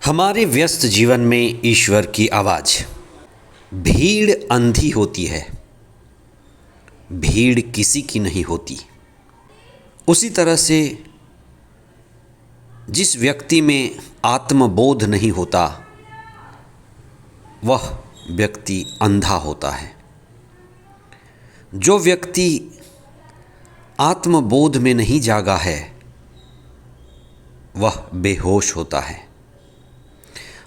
हमारे व्यस्त जीवन में ईश्वर की आवाज़। भीड़ अंधी होती है, भीड़ किसी की नहीं होती। उसी तरह से जिस व्यक्ति में आत्मबोध नहीं होता वह व्यक्ति अंधा होता है। जो व्यक्ति आत्मबोध में नहीं जागा है वह बेहोश होता है,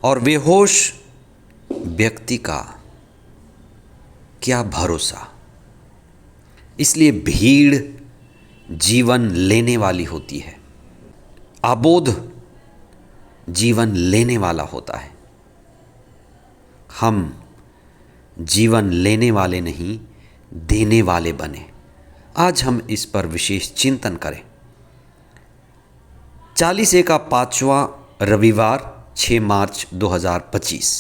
और बेहोश व्यक्ति का क्या भरोसा। इसलिए भीड़ जीवन लेने वाली होती है, अबोध जीवन लेने वाला होता है। हम जीवन लेने वाले नहीं, देने वाले बने। आज हम इस पर विशेष चिंतन करें। 40A का 5वां रविवार 6 मार्च 2025।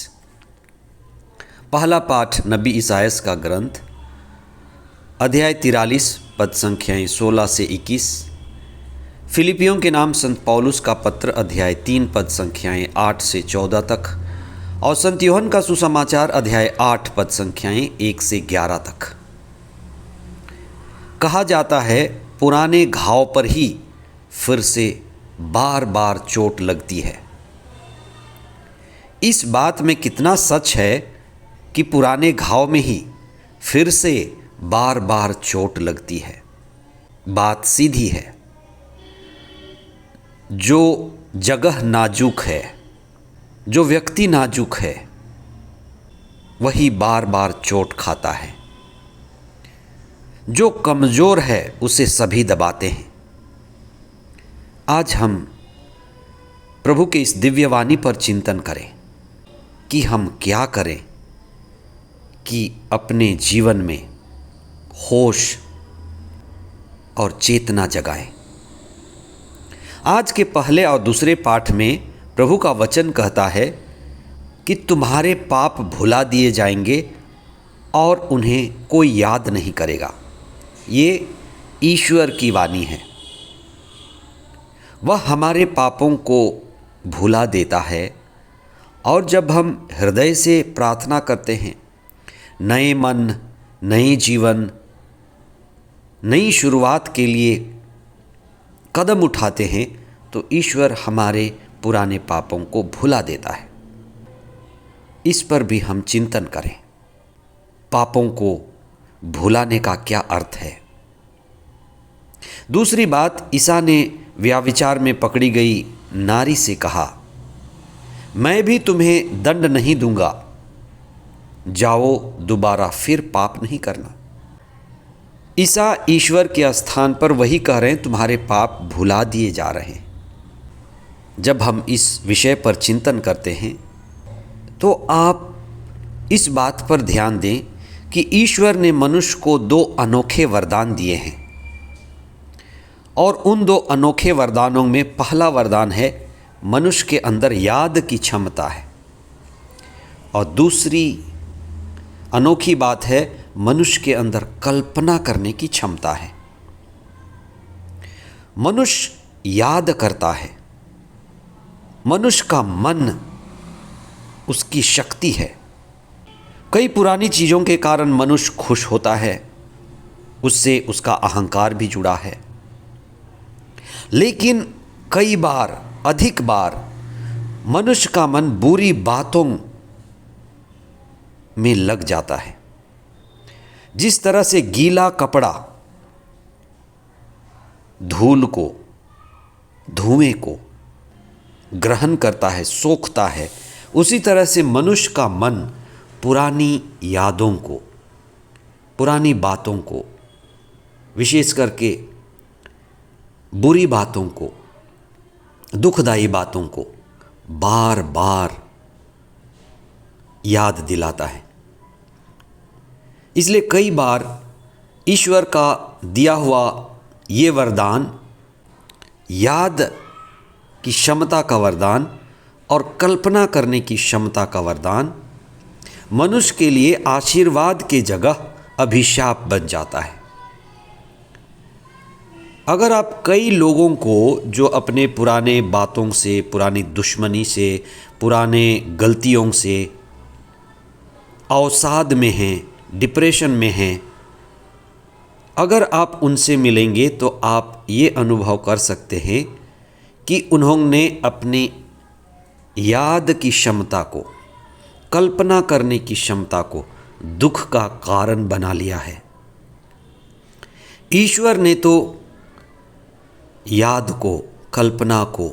पहला पाठ नबी ईसायास का ग्रंथ अध्याय 43 पद संख्याएँ 16 से 21। फिलिपियों के नाम संत पौलुस का पत्र अध्याय 3 पद संख्याएँ 8 से 14 तक, और संत यूहन्ना का सुसमाचार अध्याय 8 पद संख्याएँ 1 से 11 तक। कहा जाता है पुराने घाव पर ही फिर से बार बार चोट लगती है। इस बात में कितना सच है कि पुराने घाव में ही फिर से बार बार चोट लगती है। बात सीधी है। जो जगह नाजुक है, जो व्यक्ति नाजुक है, वही बार बार चोट खाता है। जो कमज़ोर है उसे सभी दबाते हैं। आज हम प्रभु के इस दिव्यवाणी पर चिंतन करें कि हम क्या करें कि अपने जीवन में होश और चेतना जगाएं। आज के पहले और दूसरे पाठ में प्रभु का वचन कहता है कि तुम्हारे पाप भुला दिए जाएंगे और उन्हें कोई याद नहीं करेगा। ये ईश्वर की वाणी है। वह हमारे पापों को भुला देता है, और जब हम हृदय से प्रार्थना करते हैं, नए मन, नए जीवन, नई शुरुआत के लिए कदम उठाते हैं, तो ईश्वर हमारे पुराने पापों को भुला देता है। इस पर भी हम चिंतन करें। पापों को भुलाने का क्या अर्थ है? दूसरी बात, ईसा ने व्याविचार में पकड़ी गई नारी से कहा, मैं भी तुम्हें दंड नहीं दूंगा, जाओ दोबारा फिर पाप नहीं करना। ईसा ईश्वर के स्थान पर वही कह रहे हैं, तुम्हारे पाप भुला दिए जा रहे हैं। जब हम इस विषय पर चिंतन करते हैं तो आप इस बात पर ध्यान दें कि ईश्वर ने मनुष्य को 2 अनोखे वरदान दिए हैं, और उन 2 अनोखे वरदानों में पहला वरदान है मनुष्य के अंदर याद की क्षमता है, और दूसरी अनोखी बात है मनुष्य के अंदर कल्पना करने की क्षमता है। मनुष्य याद करता है, मनुष्य का मन उसकी शक्ति है। कई पुरानी चीज़ों के कारण मनुष्य खुश होता है, उससे उसका अहंकार भी जुड़ा है। लेकिन कई बार, अधिक बार मनुष्य का मन बुरी बातों में लग जाता है। जिस तरह से गीला कपड़ा धूल को, धुएं को ग्रहण करता है, सोखता है, उसी तरह से मनुष्य का मन पुरानी यादों को, पुरानी बातों को, विशेष करके बुरी बातों को, दुखदायी बातों को बार बार याद दिलाता है। इसलिए कई बार ईश्वर का दिया हुआ ये वरदान, याद की क्षमता का वरदान और कल्पना करने की क्षमता का वरदान, मनुष्य के लिए आशीर्वाद के जगह अभिशाप बन जाता है। अगर आप कई लोगों को जो अपने पुराने बातों से, पुरानी दुश्मनी से, पुराने गलतियों से अवसाद में हैं, डिप्रेशन में हैं, अगर आप उनसे मिलेंगे तो आप ये अनुभव कर सकते हैं कि उन्होंने अपनी याद की क्षमता को, कल्पना करने की क्षमता को दुख का कारण बना लिया है। ईश्वर ने तो याद को, कल्पना को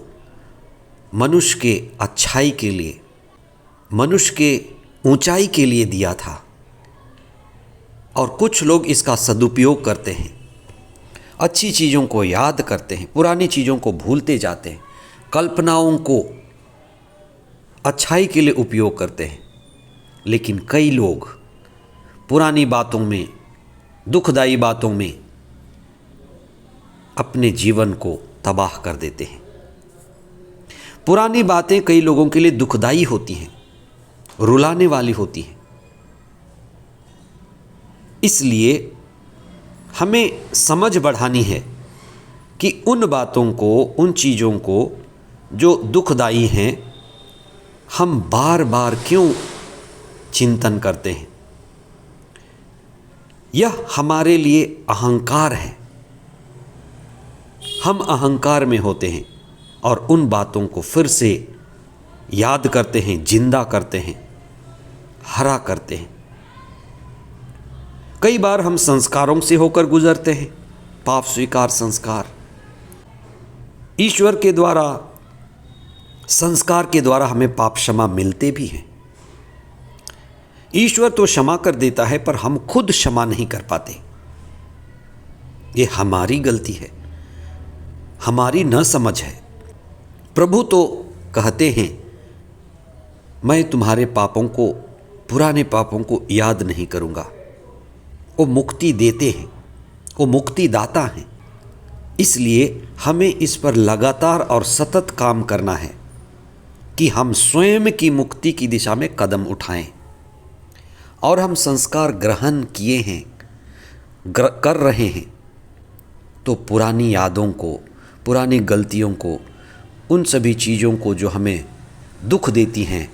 मनुष्य के अच्छाई के लिए, मनुष्य के ऊंचाई के लिए दिया था, और कुछ लोग इसका सदुपयोग करते हैं, अच्छी चीज़ों को याद करते हैं, पुरानी चीज़ों को भूलते जाते हैं, कल्पनाओं को अच्छाई के लिए उपयोग करते हैं। लेकिन कई लोग पुरानी बातों में, दुखदाई बातों में अपने जीवन को तबाह कर देते हैं। पुरानी बातें कई लोगों के लिए दुखदाई होती हैं, रुलाने वाली होती हैं। इसलिए हमें समझ बढ़ानी है कि उन बातों को, उन चीज़ों को जो दुखदाई हैं, हम बार बार क्यों चिंतन करते हैं। यह हमारे लिए अहंकार है। हम अहंकार में होते हैं और उन बातों को फिर से याद करते हैं, जिंदा करते हैं, हरा करते हैं। कई बार हम संस्कारों से होकर गुजरते हैं, पाप स्वीकार संस्कार। ईश्वर के द्वारा, संस्कार के द्वारा हमें पाप क्षमा मिलते भी हैं। ईश्वर तो क्षमा कर देता है, पर हम खुद क्षमा नहीं कर पाते। ये हमारी गलती है, हमारी न समझ है। प्रभु तो कहते हैं, मैं तुम्हारे पापों को, पुराने पापों को याद नहीं करूँगा। वो मुक्ति देते हैं, वो मुक्ति दाता हैं। इसलिए हमें इस पर लगातार और सतत काम करना है कि हम स्वयं की मुक्ति की दिशा में कदम उठाएं। और हम संस्कार ग्रहण किए हैं, कर रहे हैं, तो पुरानी यादों को, पुरानी गलतियों को, उन सभी चीज़ों को जो हमें दुख देती हैं,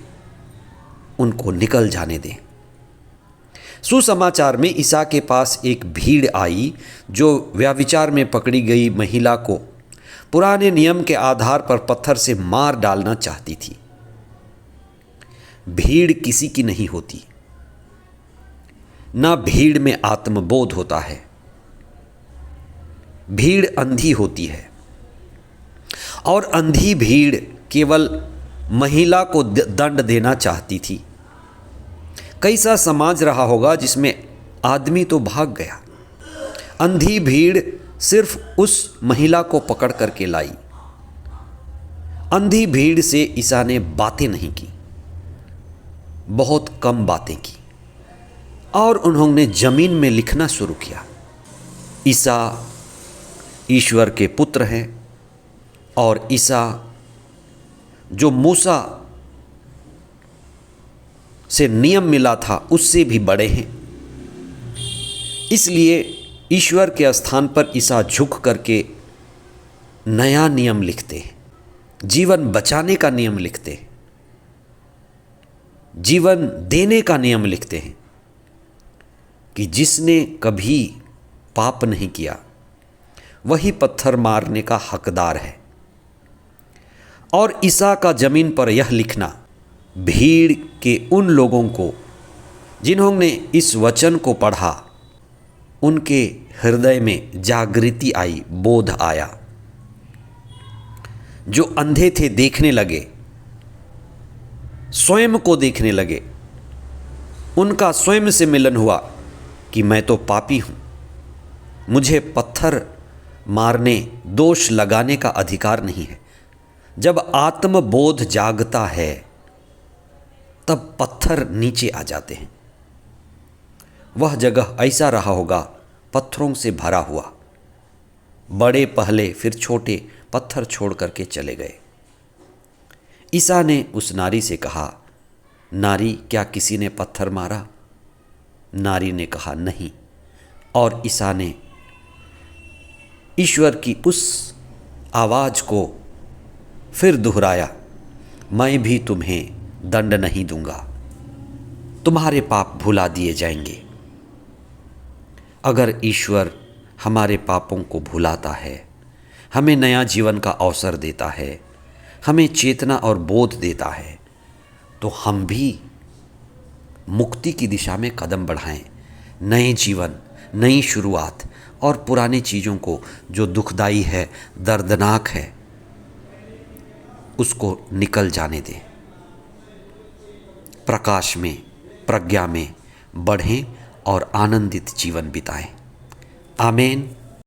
उनको निकल जाने दें। सुसमाचार में ईसा के पास एक भीड़ आई जो व्यभिचार में पकड़ी गई महिला को पुराने नियम के आधार पर पत्थर से मार डालना चाहती थी। भीड़ किसी की नहीं होती, ना भीड़ में आत्मबोध होता है। भीड़ अंधी होती है, और अंधी भीड़ केवल महिला को दंड देना चाहती थी। कैसा समाज रहा होगा जिसमें आदमी तो भाग गया, अंधी भीड़ सिर्फ उस महिला को पकड़ करके लाई। अंधी भीड़ से ईसा ने बातें नहीं की, बहुत कम बातें की, और उन्होंने जमीन में लिखना शुरू किया। ईसा ईश्वर के पुत्र हैं, और ईसा जो मूसा से नियम मिला था उससे भी बड़े हैं। इसलिए ईश्वर के स्थान पर ईसा झुक करके नया नियम लिखते हैं, जीवन बचाने का नियम लिखते हैं, जीवन देने का नियम लिखते हैं कि जिसने कभी पाप नहीं किया वही पत्थर मारने का हकदार है। और ईसा का जमीन पर यह लिखना भीड़ के उन लोगों को जिन्होंने इस वचन को पढ़ा, उनके हृदय में जागृति आई, बोध आया। जो अंधे थे देखने लगे, स्वयं को देखने लगे, उनका स्वयं से मिलन हुआ कि मैं तो पापी हूँ, मुझे पत्थर मारने, दोष लगाने का अधिकार नहीं है। जब आत्मबोध जागता है तब पत्थर नीचे आ जाते हैं। वह जगह ऐसा रहा होगा, पत्थरों से भरा हुआ, बड़े पहले फिर छोटे पत्थर छोड़ करके चले गए। ईसा ने उस नारी से कहा, नारी क्या किसी ने पत्थर मारा? नारी ने कहा नहीं। और ईसा ने ईश्वर की उस आवाज़ को फिर दोहराया, मैं भी तुम्हें दंड नहीं दूंगा, तुम्हारे पाप भुला दिए जाएंगे। अगर ईश्वर हमारे पापों को भुलाता है, हमें नया जीवन का अवसर देता है, हमें चेतना और बोध देता है, तो हम भी मुक्ति की दिशा में कदम बढ़ाएं, नए जीवन, नई शुरुआत, और पुरानी चीज़ों को जो दुखदाई है, दर्दनाक है, उसको निकल जाने दें। प्रकाश में, प्रज्ञा में बढ़ें और आनंदित जीवन बिताएं। आमीन।